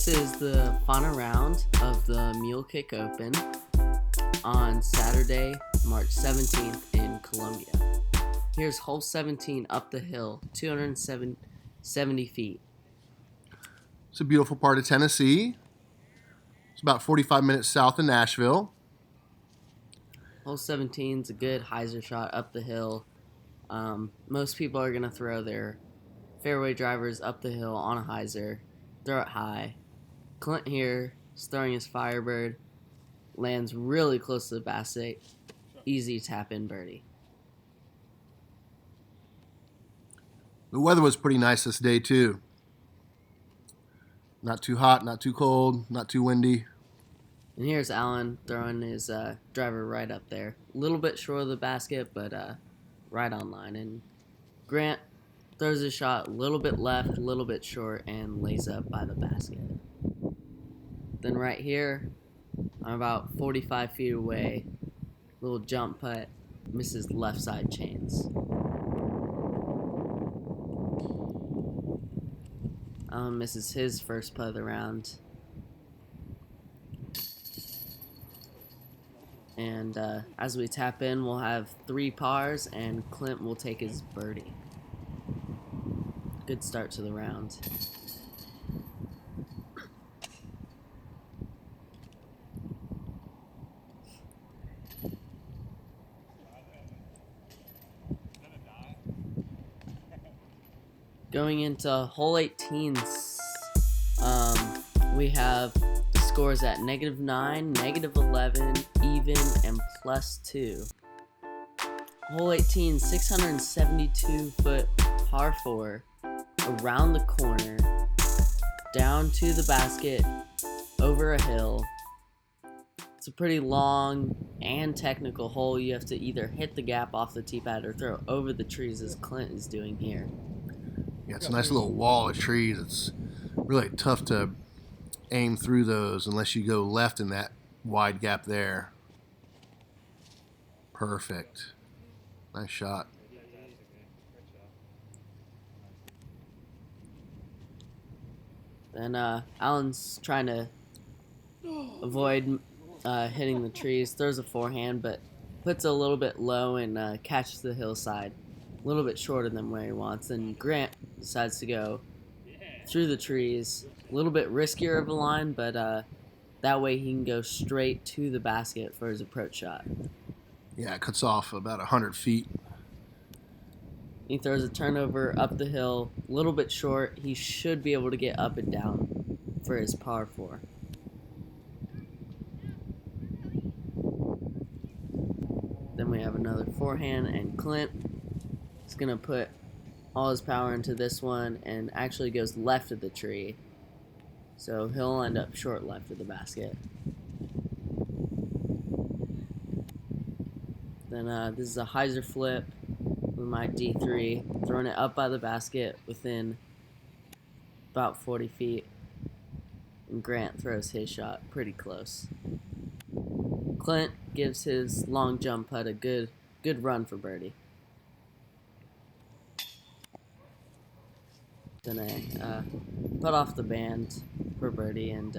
This is the final round of the Mulekick Open on Saturday, March 17th in Columbia. Here's hole 17 up the hill, 270 feet. It's a beautiful part of Tennessee. It's about 45 minutes south of Nashville. Hole 17 is a good hyzer shot up the hill. Most people are going to throw their fairway drivers up the hill on a hyzer, throw it high. Clint here is throwing his Firebird, lands really close to the basket, easy tap in birdie. The weather was pretty nice this day too. Not too hot, not too cold, not too windy. And here's Alan throwing his driver right up there. A little bit short of the basket, but right on line. And Grant throws his shot a little bit left, a little bit short, and lays up by the basket. Then right here, I'm about 45 feet away. Little jump putt, misses left side chains. Alan misses his first putt of the round. And as we tap in, we'll have 3 pars, and Clint will take his birdie. Good start to the round. Going into hole 18, we have the scores at -9, -11, even, and +2. Hole 18, 672-foot par 4, around the corner, down to the basket, over a hill. It's a pretty long and technical hole. You have to either hit the gap off the tee pad or throw over the trees, as Clint is doing here. Yeah, it's a nice little wall of trees. It's really tough to aim through those unless you go left in that wide gap there. Perfect. Nice shot. Then Alan's trying to avoid hitting the trees, throws a forehand, but puts it a little bit low and catches the hillside. A little bit shorter than where he wants. And Grant decides to go through the trees. A little bit riskier of a line, but that way he can go straight to the basket for his approach shot. Yeah, it cuts off about 100 feet. He throws a turnover up the hill, a little bit short. He should be able to get up and down for his par 4. Then we have another forehand, and Clint is going to put all his power into this one and actually goes left of the tree. So he'll end up short left of the basket. Then this is a hyzer flip with my D3, throwing it up by the basket within about 40 feet. And Grant throws his shot pretty close. Clint gives his long jump putt a good run for birdie. Then I put off the band for birdie, and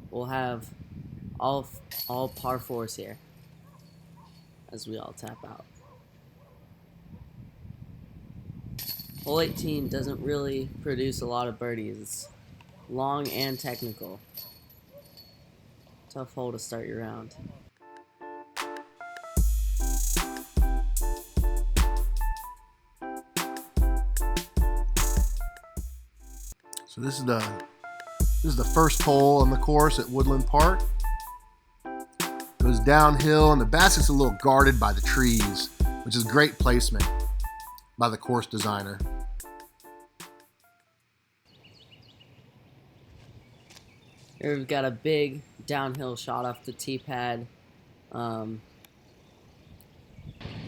we'll have all par 4s here as we all tap out. Hole 18 doesn't really produce a lot of birdies. It's long and technical. Tough hole to start your round. So this is the first hole on the course at Woodland Park. Goes downhill, and the basket's a little guarded by the trees, which is great placement by the course designer. Here we've got a big downhill shot off the tee pad. And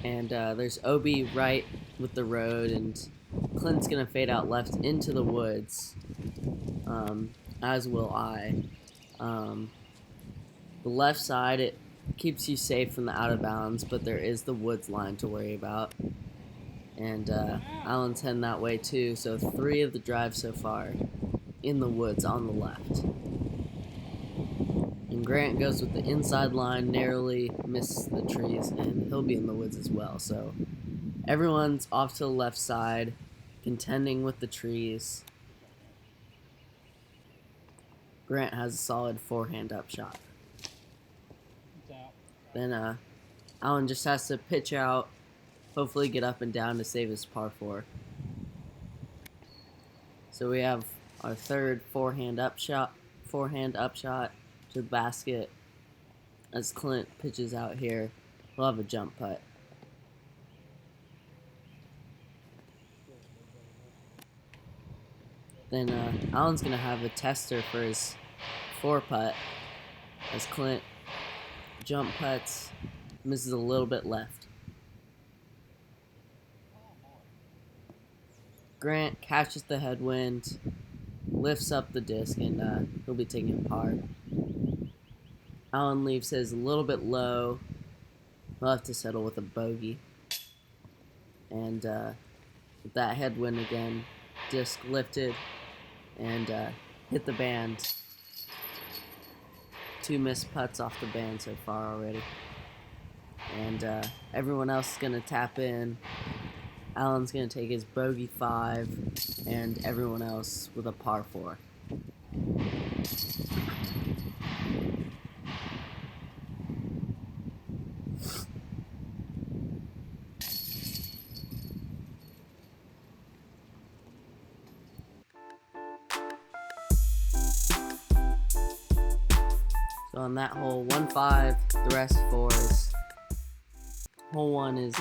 there's OB right with the road, and Clint's going to fade out left into the woods, as will I. The left side, it keeps you safe from the out of bounds, but there is the woods line to worry about. And Alan's heading that way too, so 3 of the drives so far in the woods on the left. And Grant goes with the inside line, narrowly misses the trees, and he'll be in the woods as well. So everyone's off to the left side, contending with the trees. Grant has a solid forehand up shot. Then Alan just has to pitch out, hopefully get up and down to save his par 4. So we have our third forehand up shot to the basket. As Clint pitches out here, we'll have a jump putt. Then Alan's gonna have a tester for his 4 putt, as Clint jump putts, misses a little bit left. Grant catches the headwind, lifts up the disc, and he'll be taking a par. Alan leaves his a little bit low. He'll have to settle with a bogey. And with that headwind again, disc lifted and hit the band. 2 missed putts off the band so far already. And everyone else is going to tap in. Alan's going to take his bogey 5, and everyone else with a par 4. So on that hole, 1-5, the rest 4s. Hole 1 is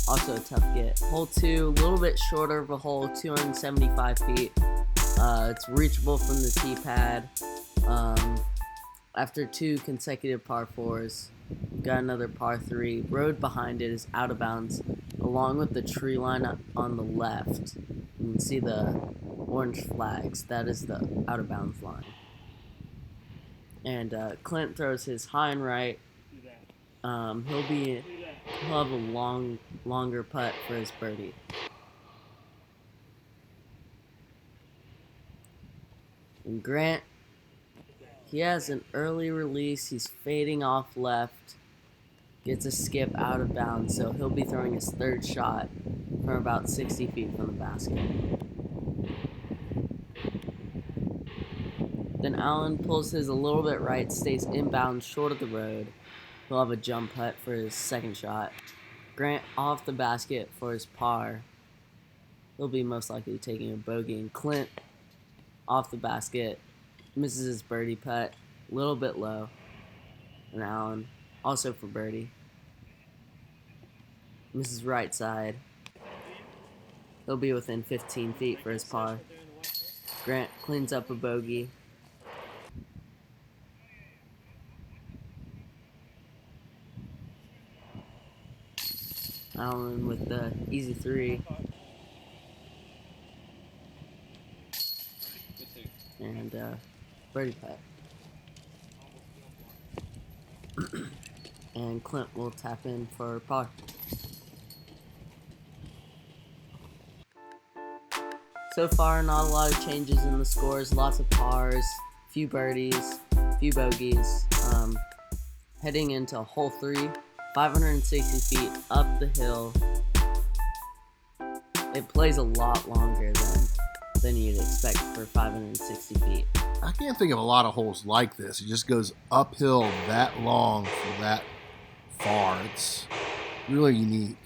also a tough get. Hole 2, a little bit shorter of a hole, 275 feet. It's reachable from the tee pad. After 2 consecutive par 4s, got another par 3. Road behind it is out of bounds, along with the tree line on the left. You can see the orange flags. That is the out of bounds line. And Clint throws his high and right. He'll have a longer putt for his birdie. And Grant, he has an early release. He's fading off left. Gets a skip out of bounds, so he'll be throwing his 3rd shot from about 60 feet from the basket. Then Alan pulls his a little bit right, stays inbound short of the road. He'll have a jump putt for his 2nd shot. Grant off the basket for his par. He'll be most likely taking a bogey. And Clint off the basket, misses his birdie putt, a little bit low. And Alan also for birdie. Misses right side. He'll be within 15 feet for his par. Grant cleans up a bogey. Alan with the easy 3. And birdie putt. And Clint will tap in for par. So far, not a lot of changes in the scores. Lots of pars, few birdies, few bogeys. Heading into hole 3. 560 feet up the hill. It plays a lot longer than you'd expect for 560 feet. I can't think of a lot of holes like this. It just goes uphill that long for that far. It's really unique.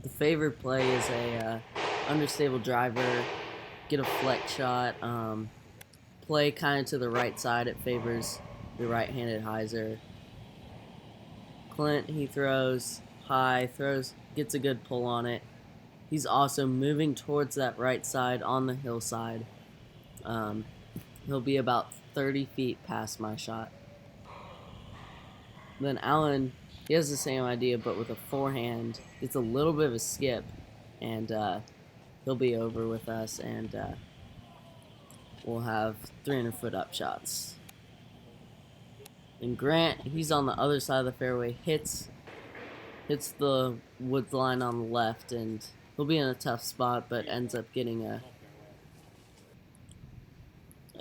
The favored play is a understable driver, get a flex shot, play kind of to the right side. It favors the right-handed hyzer. Clint, he throws high, gets a good pull on it. He's also moving towards that right side on the hillside. He'll be about 30 feet past my shot. Then Alan, he has the same idea, but with a forehand. It's a little bit of a skip, and he'll be over with us, and we'll have 300-foot up shots. And Grant, he's on the other side of the fairway, hits the woods line on the left, and he'll be in a tough spot, but ends up getting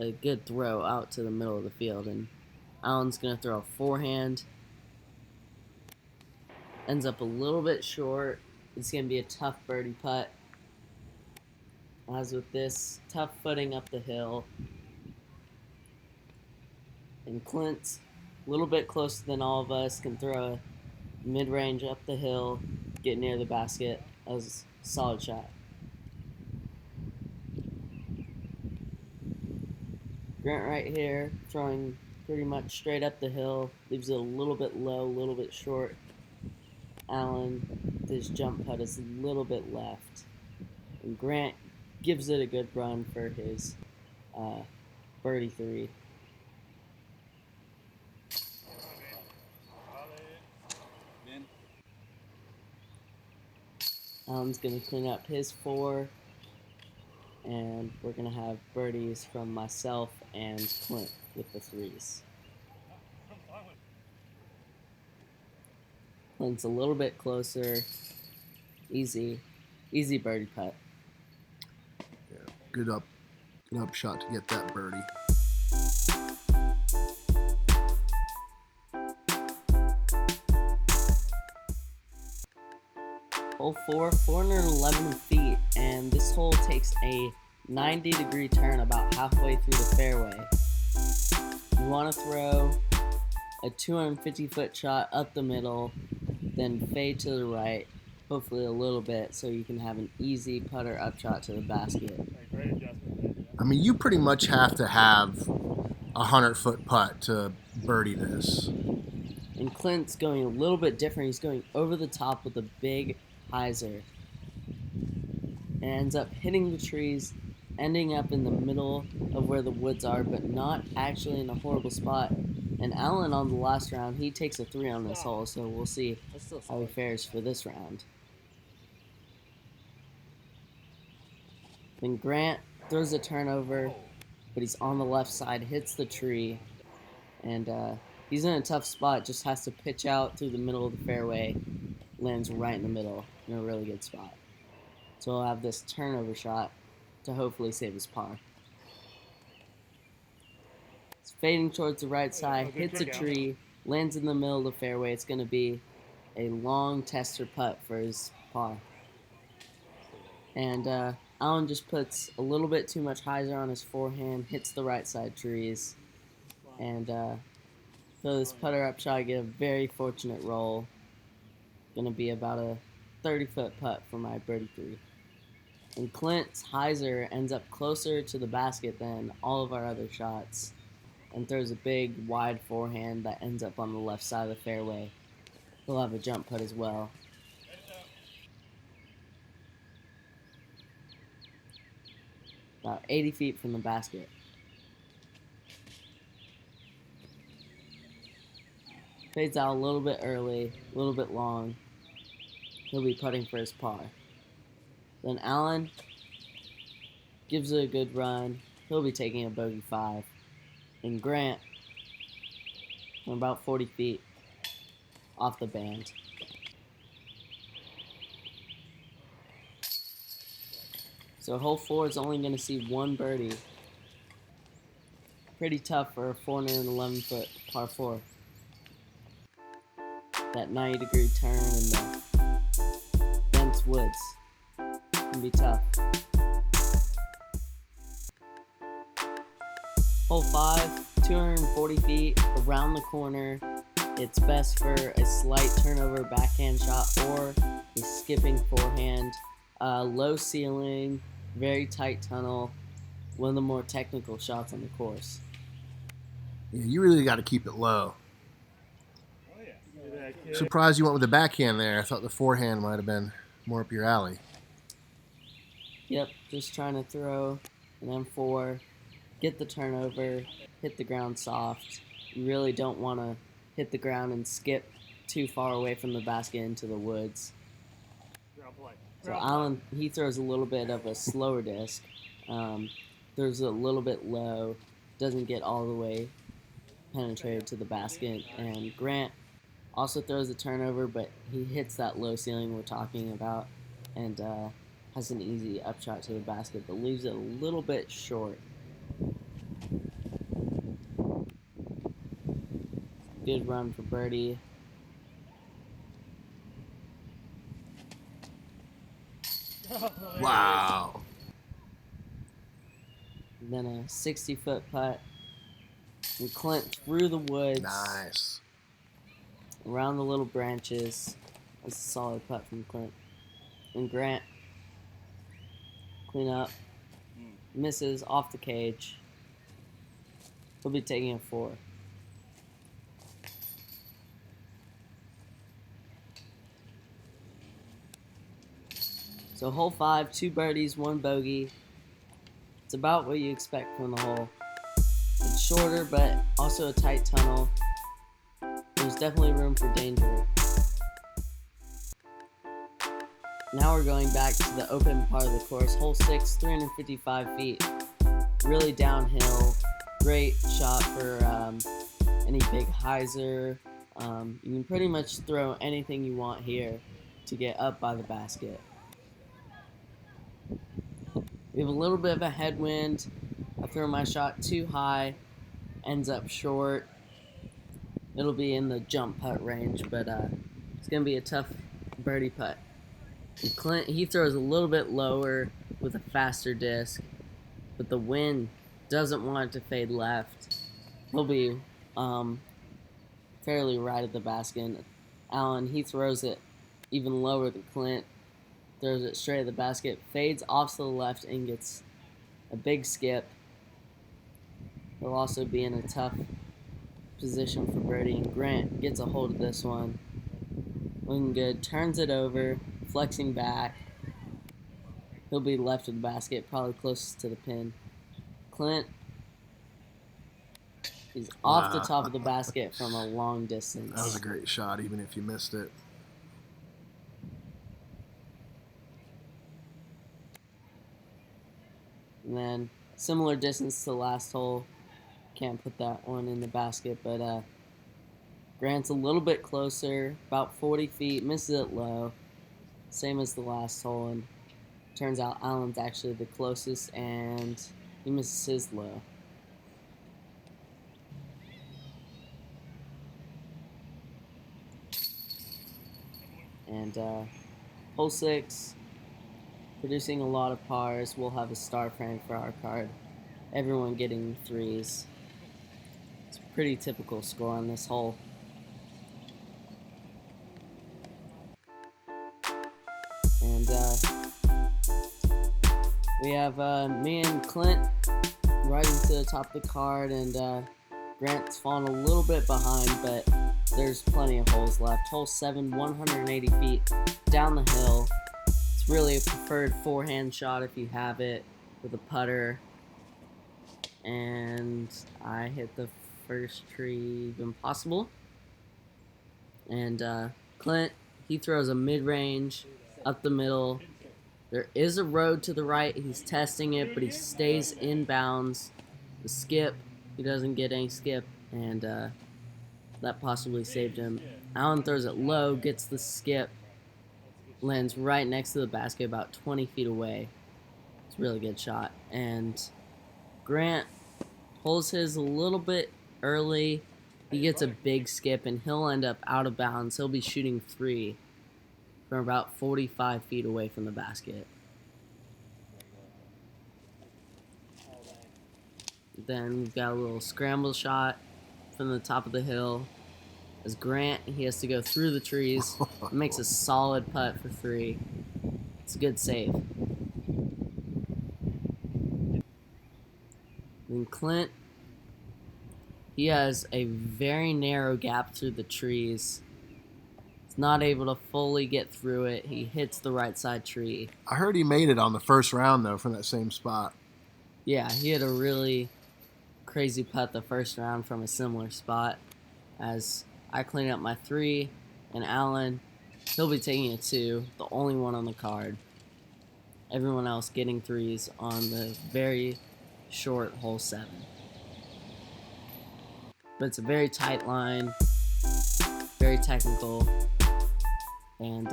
a good throw out to the middle of the field, and Alan's going to throw a forehand. Ends up a little bit short. It's going to be a tough birdie putt. As with this, tough footing up the hill. And Clint's a little bit closer than all of us, can throw a mid-range up the hill, get near the basket. That was a solid shot. Grant right here, throwing pretty much straight up the hill, leaves it a little bit low, a little bit short. Alan, this jump putt is a little bit left. And Grant gives it a good run for his birdie 3. Alan's going to clean up his 4, and we're going to have birdies from myself and Clint with the 3s. Clint's a little bit closer. Easy birdie putt. Yeah, good up shot to get that birdie. Hole 4, 411 feet, and this hole takes a 90-degree turn about halfway through the fairway. You want to throw a 250-foot shot up the middle, then fade to the right, hopefully a little bit, so you can have an easy putter up shot to the basket. I mean, you pretty much have to have a 100-foot putt to birdie this. And Clint's going a little bit different. He's going over the top with a big hyzer. And ends up hitting the trees, ending up in the middle of where the woods are, but not actually in a horrible spot. And Alan on the last round, he takes a 3 on this hole, so we'll see how he fares for this round. Then Grant throws a turnover, but he's on the left side, hits the tree, and he's in a tough spot, just has to pitch out through the middle of the fairway, lands right in the middle, in a really good spot. So he'll have this turnover shot to hopefully save his par. It's fading towards the right side, hits a tree, lands in the middle of the fairway. It's going to be a long tester putt for his par. And Alan just puts a little bit too much hyzer on his forehand, hits the right side trees, and so this putter up shot, I get a very fortunate roll. Going to be about a 30-foot putt for my birdie 3. And Clint's hyzer ends up closer to the basket than all of our other shots, and throws a big wide forehand that ends up on the left side of the fairway. He'll have a jump putt as well. About 80 feet from the basket. Fades out a little bit early, a little bit long. He'll be putting for his par. Then Alan gives it a good run. He'll be taking a bogey 5. And Grant, from about 40 feet off the band. So hole 4 is only going to see 1 birdie. Pretty tough for a 411-foot par 4. That 90-degree turn in the dense woods can be tough. Hole 5, 240 feet around the corner. It's best for a slight turnover backhand shot or a skipping forehand. Low ceiling, very tight tunnel. One of the more technical shots on the course. Yeah, you really got to keep it low. Surprised you went with the backhand there. I thought the forehand might have been more up your alley. Yep, just trying to throw an M4, get the turnover, hit the ground soft. You really don't want to hit the ground and skip too far away from the basket into the woods. So Alan, he throws a little bit of a slower disc. Throws a little bit low, doesn't get all the way penetrated to the basket. And Grant also throws a turnover, but he hits that low ceiling we're talking about and has an easy upshot to the basket, but leaves it a little bit short. Good run for birdie. Wow. And then a 60-foot putt. And Clint through the woods. Nice. Around the little branches. That's a solid putt from Clint. And Grant. Clean up. Misses off the cage. He'll be taking a 4. So hole 5, 2 birdies, 1 bogey. It's about what you expect from the hole. It's shorter, but also a tight tunnel. There's definitely room for danger. Now we're going back to the open part of the course. Hole 6, 355 feet. Really downhill. Great shot for any big hyzer. You can pretty much throw anything you want here to get up by the basket. We have a little bit of a headwind. I throw my shot too high. Ends up short. It'll be in the jump putt range, but it's going to be a tough birdie putt. And Clint, he throws a little bit lower with a faster disc, but the wind doesn't want it to fade left. He'll be fairly right at the basket. And Alan, he throws it even lower than Clint. Throws it straight at the basket, fades off to the left, and gets a big skip. He'll also be in a tough position for birdie, and Grant gets a hold of this one. Looking good, turns it over, flexing back. He'll be left of the basket, probably closest to the pin. Clint, he's off the top of the basket from a long distance. That was a great shot, even if you missed it. And then similar distance to the last hole. Can't put that one in the basket, but Grant's a little bit closer, about 40 feet, misses it low. Same as the last hole, and turns out Alan's actually the closest, and he misses his low. And hole 6, producing a lot of pars. We'll have a star frame for our card. Everyone getting 3s. It's a pretty typical score on this hole. And we have me and Clint riding to the top of the card, and Grant's falling a little bit behind, but there's plenty of holes left. Hole 7, 180 feet down the hill. It's really a preferred forehand shot if you have it with a putter. And I hit the first tree even possible. And Clint, he throws a mid-range up the middle. There is a road to the right. He's testing it, but he stays in bounds. The skip, he doesn't get any skip, and that possibly saved him. Alan throws it low, gets the skip, lands right next to the basket, about 20 feet away. It's a really good shot. And Grant holds his a little bit early. He gets a big skip, and he'll end up out of bounds. He'll be shooting 3 from about 45 feet away from the basket. Then we've got a little scramble shot from the top of the hill. As Grant, he has to go through the trees. Makes a solid putt for 3. It's a good save. Then Clint, he has a very narrow gap through the trees. He's not able to fully get through it. He hits the right side tree. I heard he made it on the first round, though, from that same spot. Yeah, he had a really crazy putt the first round from a similar spot. As I clean up my 3, and Alan, he'll be taking a 2, the only one on the card. Everyone else getting 3s on the very short hole 7. But it's a very tight line, very technical. And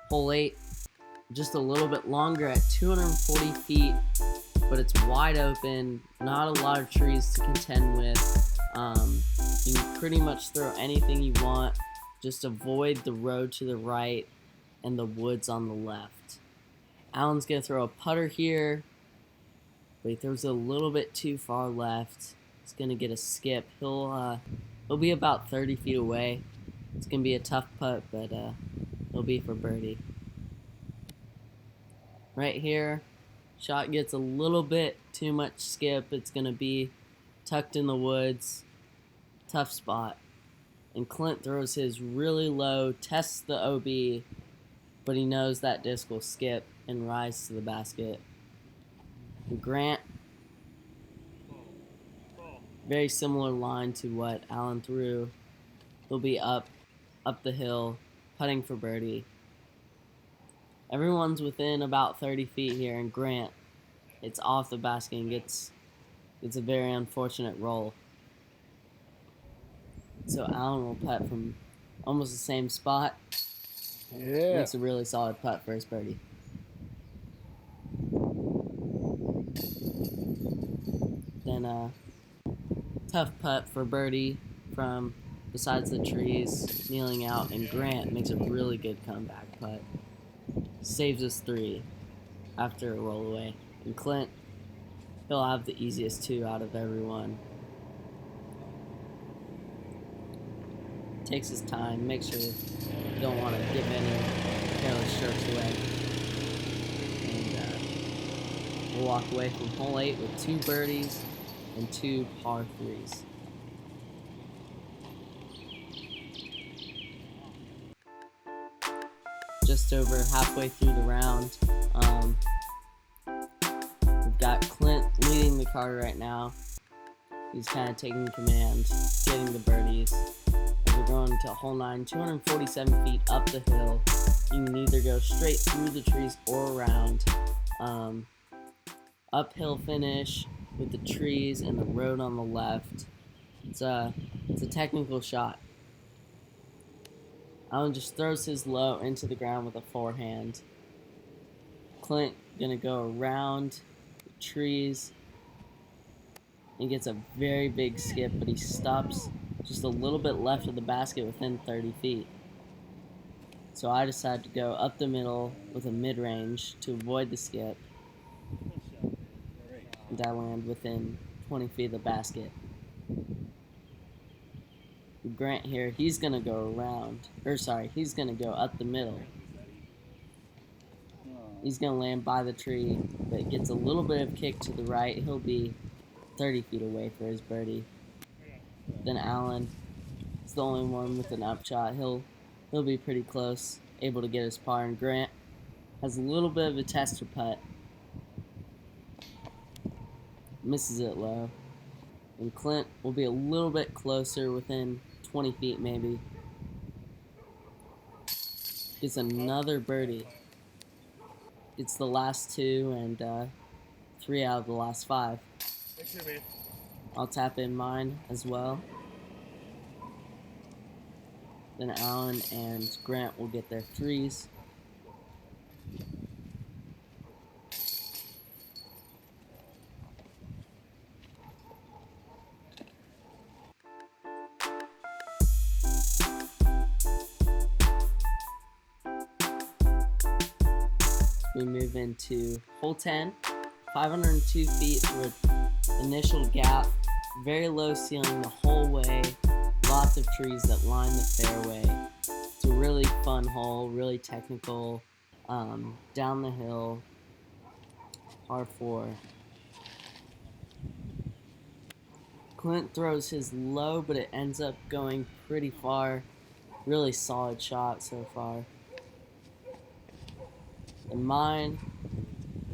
hole 8, just a little bit longer at 240 feet, but it's wide open, not a lot of trees to contend with. You can pretty much throw anything you want. Just avoid the road to the right and the woods on the left. Alan's going to throw a putter here, but he throws it a little bit too far left. He's going to get a skip. He'll be about 30 feet away. It's going to be a tough putt, but it'll be for birdie. Right here, shot gets a little bit too much skip. It's going to be tucked in the woods. Tough spot. And Clint throws his really low, tests the OB, but he knows that disc will skip and rise to the basket. And Grant, very similar line to what Alan threw. He'll be up the hill, putting for birdie. Everyone's within about 30 feet here, and Grant, it's off the basket and gets a very unfortunate roll. So Alan will putt from almost the same spot. Yeah. Makes a really solid putt for his birdie. Then tough putt for birdie from besides the trees, kneeling out, and Grant makes a really good comeback putt. Saves us 3 after a roll away. And Clint, he'll have the easiest 2 out of everyone. Takes his time, makes sure you don't want to give any careless strokes away. And we'll walk away from hole 8 with 2 birdies and 2 par 3s. Just over halfway through the round, we've got Clint leading the card right now. He's kind of taking command, getting the birdies. As we're going to hole 9, 247 feet up the hill. You can either go straight through the trees or around. Uphill finish with the trees and the road on the left. It's a technical shot. Alan just throws his low into the ground with a forehand. Clint gonna go around the trees. He gets a very big skip, but he stops just a little bit left of the basket within 30 feet. So I decided to go up the middle with a mid-range to avoid the skip. And I land within 20 feet of the basket. Grant here, he's going to go he's going to go up the middle. He's going to land by the tree, but gets a little bit of kick to the right. He'll be 30 feet away for his birdie. Then Alan is the only one with an upshot. He'll be pretty close, able to get his par, and Grant has a little bit of a tester putt. Misses it low. And Clint will be a little bit closer, within 20 feet maybe. Gets another birdie. It's the last 2 and 3 out of the last 5. I'll tap in mine as well. Then Alan and Grant will get their 3s. We move into hole 10, 502 feet through an initial gap, very low ceiling the whole way, lots of trees that line the fairway. It's a really fun hole, really technical, down the hill, par 4. Clint throws his low, but it ends up going pretty far. Really solid shot so far. And mine,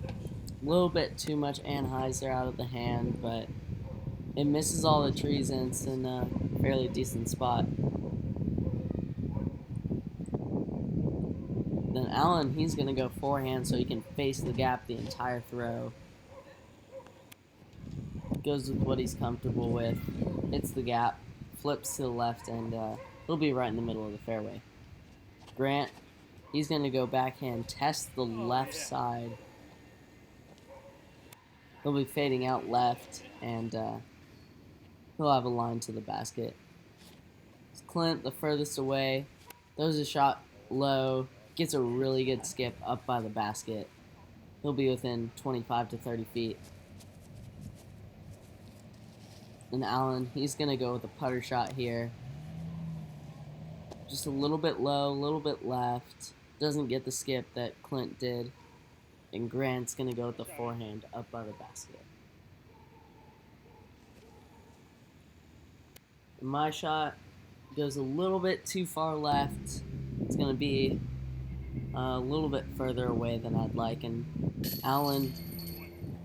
a little bit too much anhyzer out of the hand, but it misses all the trees and it's in a fairly decent spot. Then Alan, he's going to go forehand so he can face the gap the entire throw. Goes with what he's comfortable with, hits the gap, flips to the left, and he'll be right in the middle of the fairway. Grant, he's going to go backhand, test the left side. He'll be fading out left, and he'll have a line to the basket. Clint, the furthest away, throws a shot low, gets a really good skip up by the basket. He'll be within 25 to 30 feet. And Allen, he's going to go with a putter shot here. Just a little bit low, a little bit left. Doesn't get the skip that Clint did. And Grant's going to go with the forehand up by the basket. And my shot goes a little bit too far left. It's going to be a little bit further away than I'd like. And Allen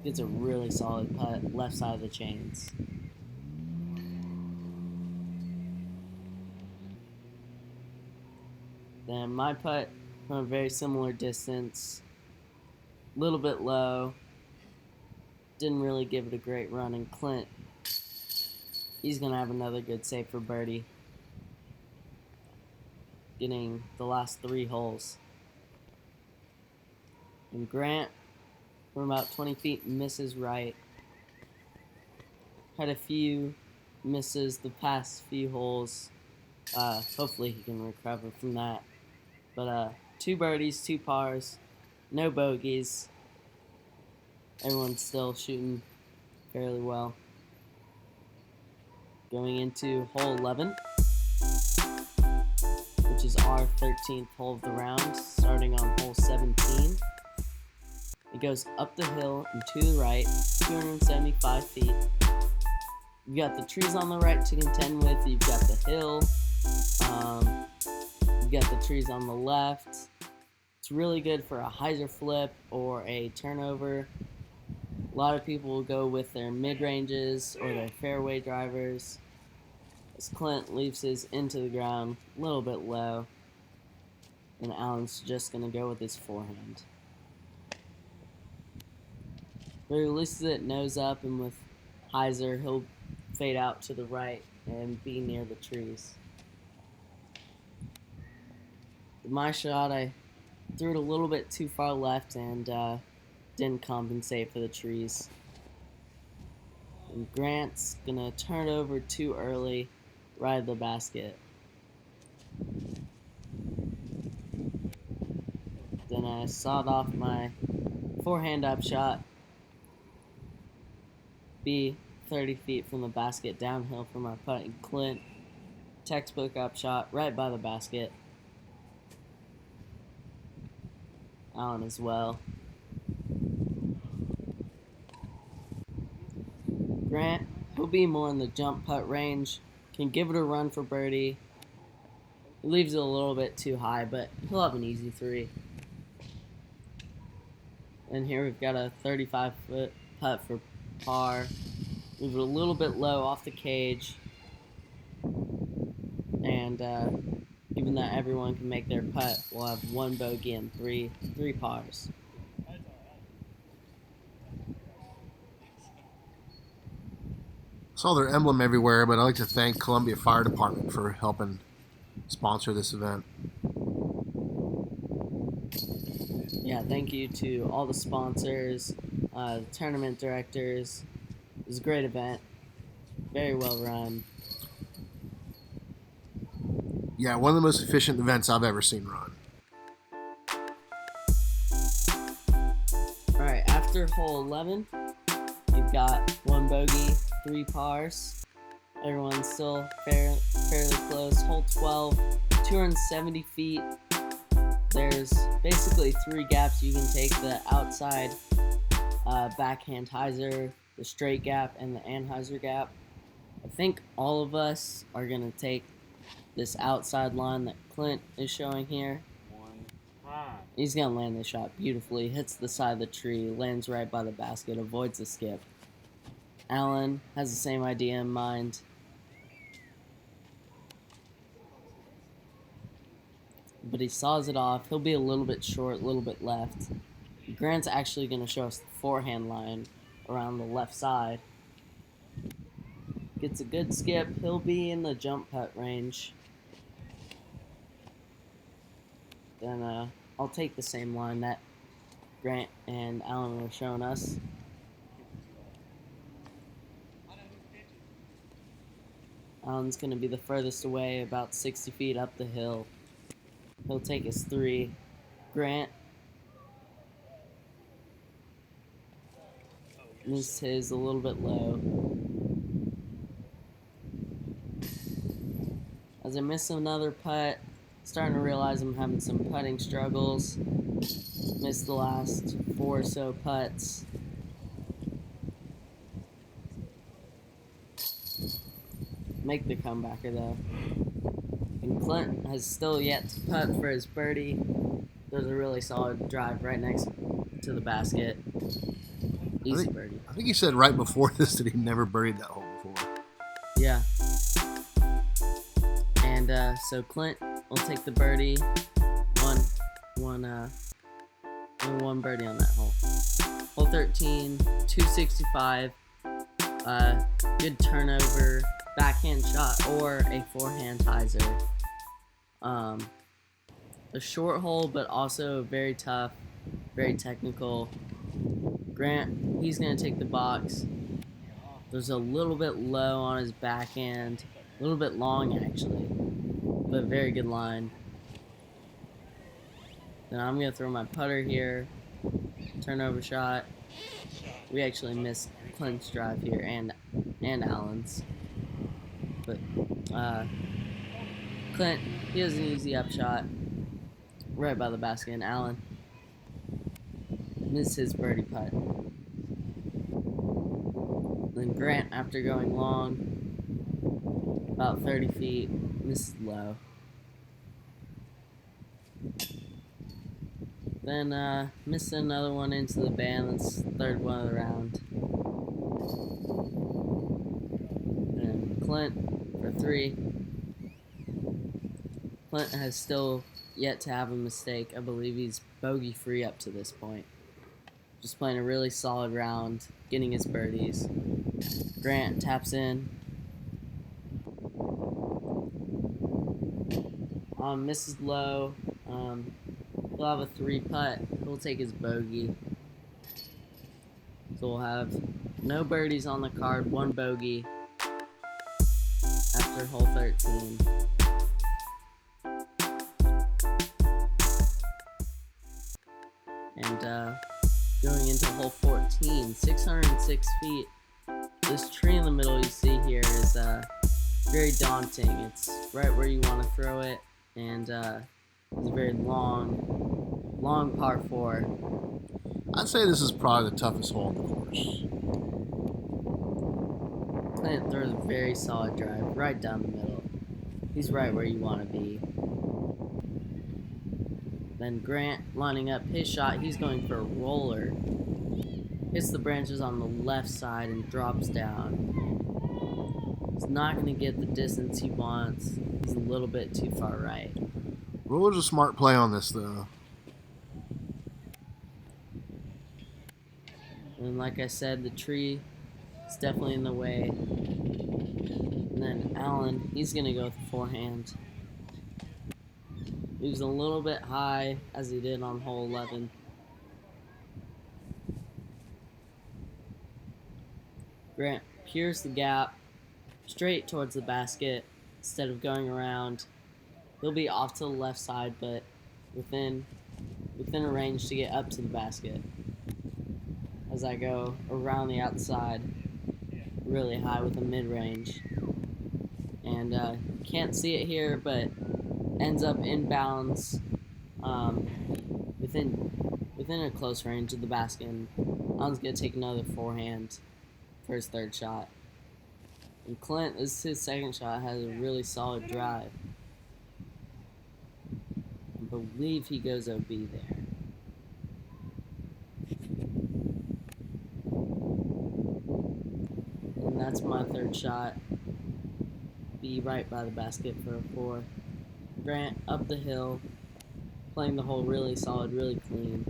gets a really solid putt left side of the chains. Then my putt from a very similar distance, a little bit low, didn't really give it a great run, and Clint, he's going to have another good save for birdie, getting the last 3 holes. And Grant, from about 20 feet, misses right. Had a few misses the past few holes. Hopefully he can recover from that. But 2 birdies, 2 pars, no bogeys. Everyone's still shooting fairly well. Going into hole 11, which is our 13th hole of the round, starting on hole 17. It goes up the hill and to the right, 275 feet. You've got the trees on the right to contend with. You've got the hill. You've got the trees on the left. It's really good for a hyzer flip or a turnover. A lot of people will go with their mid-ranges or their fairway drivers. As Clint leaves his into the ground, a little bit low. And Allen's just going to go with his forehand. But he releases it nose up, and with hyzer, he'll fade out to the right and be near the trees. With my shot, I threw it a little bit too far left and didn't compensate for the trees. And Grant's going to turn it over too early, right at the basket. Then I sawed off my forehand up shot. Be 30 feet from the basket, downhill from my putt, and Clint, textbook up shot, right by the basket. Allen as well. Grant, he'll be more in the jump putt range, can give it a run for birdie. He leaves it a little bit too high, but he'll have an easy 3. And here we've got a 35-foot putt for par. Move it a little bit low off the cage. And given that everyone can make their putt, we'll have 1 bogey and three pars. Saw their emblem everywhere, but I'd like to thank Columbia Fire Department for helping sponsor this event. Yeah, thank you to all the sponsors, the tournament directors. It was a great event. Very well run. Yeah, one of the most efficient events I've ever seen run. Alright, after hole 11, you've got 1 bogey, 3 pars. Everyone's still fairly close. Hole 12, 270 feet. There's basically 3 gaps you can take: the outside backhand hyzer, the straight gap, and the anhyzer gap. I think all of us are going to take this outside line that Clint is showing here. He's going to land this shot beautifully. Hits the side of the tree, lands right by the basket, avoids the skip. Allen has the same idea in mind. But he saws it off. He'll be a little bit short, a little bit left. Grant's actually going to show us the forehand line around the left side. Gets a good skip. He'll be in the jump putt range. Then I'll take the same line that Grant and Allen were showing us. Alan's going to be the furthest away, about 60 feet up the hill. He'll take his 3. Grant missed his a little bit low. As I miss another putt, starting to realize I'm having some putting struggles. Missed the last 4 or so putts. Make the comebacker though. And Clint has still yet to putt for his birdie. There's a really solid drive right next to the basket. Easy birdie. I think he said right before this that he never birdied that hole before. Yeah. And so Clint will take the birdie. One birdie on that hole. Hole 13, 265. Good turnover, backhand shot, or a forehand hyzer. A short hole, but also very tough, very technical. Grant, he's going to take the box. There's a little bit low on his backhand, a little bit long actually, but very good line. Then I'm going to throw my putter here, turnover shot. We actually missed Clint's drive here and Alan's. But Clint, he has an easy upshot right by the basket, and Alan missed his birdie putt. Then Grant, after going long, about 30 feet, missed low. Then missed another one into the band. That's the third one of the round. And Clint for 3. Clint has still yet to have a mistake. I believe he's bogey free up to this point. Just playing a really solid round, getting his birdies. Grant taps in. Misses low. He'll have a 3 putt. He'll take his bogey. So we'll have no birdies on the card, 1 bogey after hole 13. And going into hole 14, 606 feet. This tree in the middle you see here is very daunting. It's right where you want to throw it, and it's a very long par 4. I'd say this is probably the toughest hole on the course. Clint throws a very solid drive right down the middle. He's right where you want to be. Then Grant lining up his shot. He's going for a roller. Hits the branches on the left side and drops down. He's not going to get the distance he wants. He's a little bit too far right. Roller's a smart play on this, though. And like I said, the tree is definitely in the way. And then Alan, he's going to go with the forehand. He was a little bit high, as he did on hole 11. Grant peers the gap straight towards the basket instead of going around. He'll be off to the left side, but within a range to get up to the basket. As I go around the outside, really high with a mid-range. And can't see it here, but ends up inbounds within a close range of the basket. And Alan's going to take another forehand for his 3rd shot. And Clint, this is his 2nd shot, has a really solid drive. I believe he goes OB there. And that's my 3rd shot. Be right by the basket for a 4. Grant up the hill, playing the hole really solid, really clean.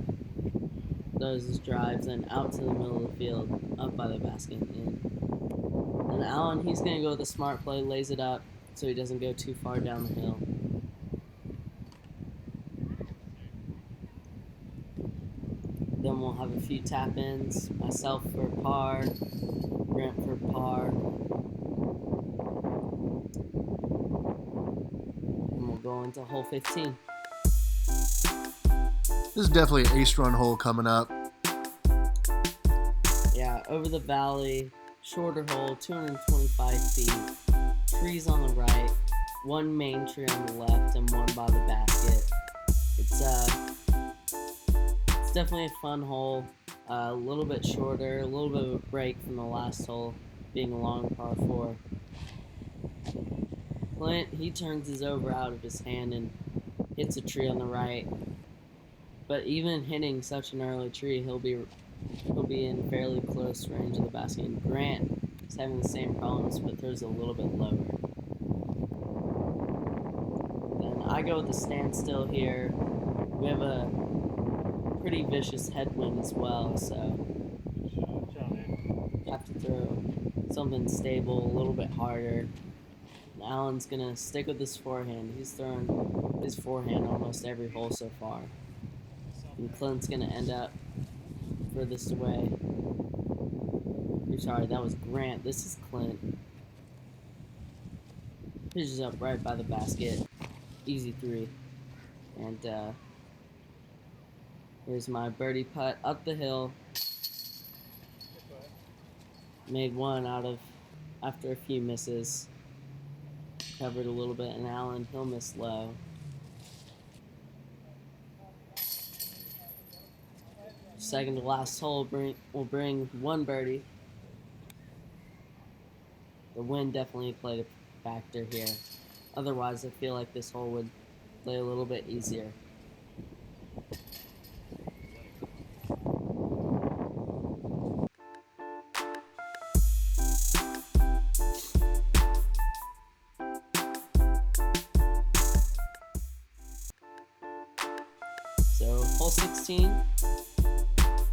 Does his drives and out to the middle of the field, up by the basket and in. And Alan, he's going to go with a smart play, lays it up so he doesn't go too far down the hill. Then we'll have a few tap-ins, myself for par, Grant for par. go into hole 15. This is definitely an ace-run hole coming up. Yeah, over the valley, shorter hole, 225 feet, trees on the right, one main tree on the left, and one by the basket. It's definitely a fun hole, a little bit shorter, a little bit of a break from the last hole, being a long par 4. Clint, he turns his over out of his hand and hits a tree on the right. But even hitting such an early tree, he'll be in fairly close range of the basket. And Grant is having the same problems, but throws a little bit lower. Then I go with the standstill here. We have a pretty vicious headwind as well, so you have to throw something stable, a little bit harder. And Alan's gonna stick with his forehand. He's thrown his forehand almost every hole so far. And Clint's gonna end up furthest away. I'm sorry, that was Grant. This is Clint. Pitches up right by the basket. Easy 3. And here's my birdie putt up the hill. Made one out of after a few misses. Covered a little bit, and Alan, he'll miss low. Second to last hole will bring one birdie. The wind definitely played a factor here. Otherwise, I feel like this hole would play a little bit easier. So, hole 16,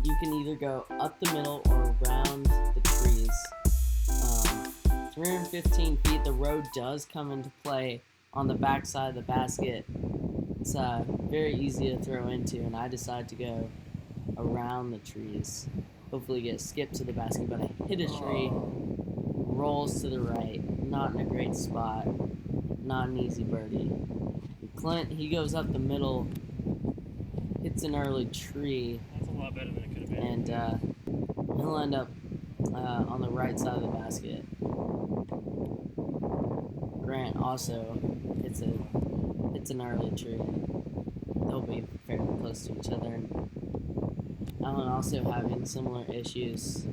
you can either go up the middle or around the trees. 315 feet, the road does come into play on the back side of the basket. It's very easy to throw into, and I decided to go around the trees. Hopefully get skipped to the basket, but I hit a tree, rolls to the right, not in a great spot, not an easy birdie. Clint, he goes up the middle, hits an early tree. That's a lot better than it could have been. And he'll end up on the right side of the basket. Grant also hits an early tree. They'll be fairly close to each other. And Alan also having similar issues.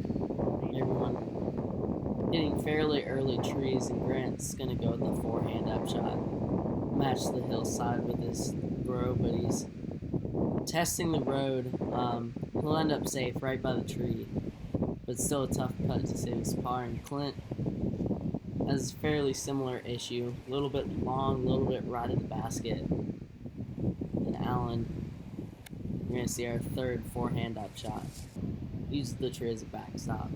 Everyone hitting fairly early trees, and Grant's gonna go with the forehand upshot. Match the hillside with his throw, but he's testing the road. He'll end up safe right by the tree, but still a tough putt to save his par. And Clint has a fairly similar issue, a little bit long, a little bit right of the basket. And Alan, we're gonna see our third forehand upshot. Uses the tree as a backstop.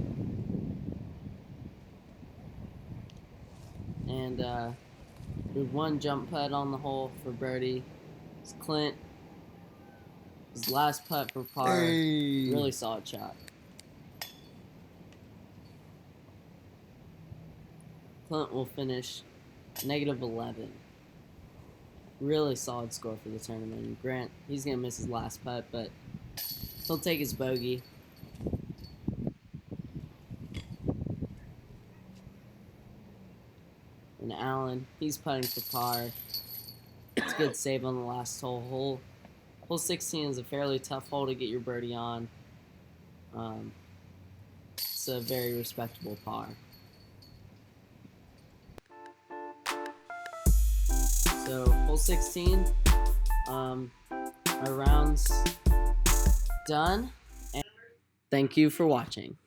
And there's one jump putt on the hole for birdie. It's Clint. His last putt for par. Hey. Really solid shot. Clint will finish -11. Really solid score for the tournament. And Grant, he's going to miss his last putt, but he'll take his bogey. And Alan, he's putting for par. It's a good save on the last hole. Hole 16 is a fairly tough hole to get your birdie on. It's a very respectable par. So, hole 16, our round's done. And thank you for watching.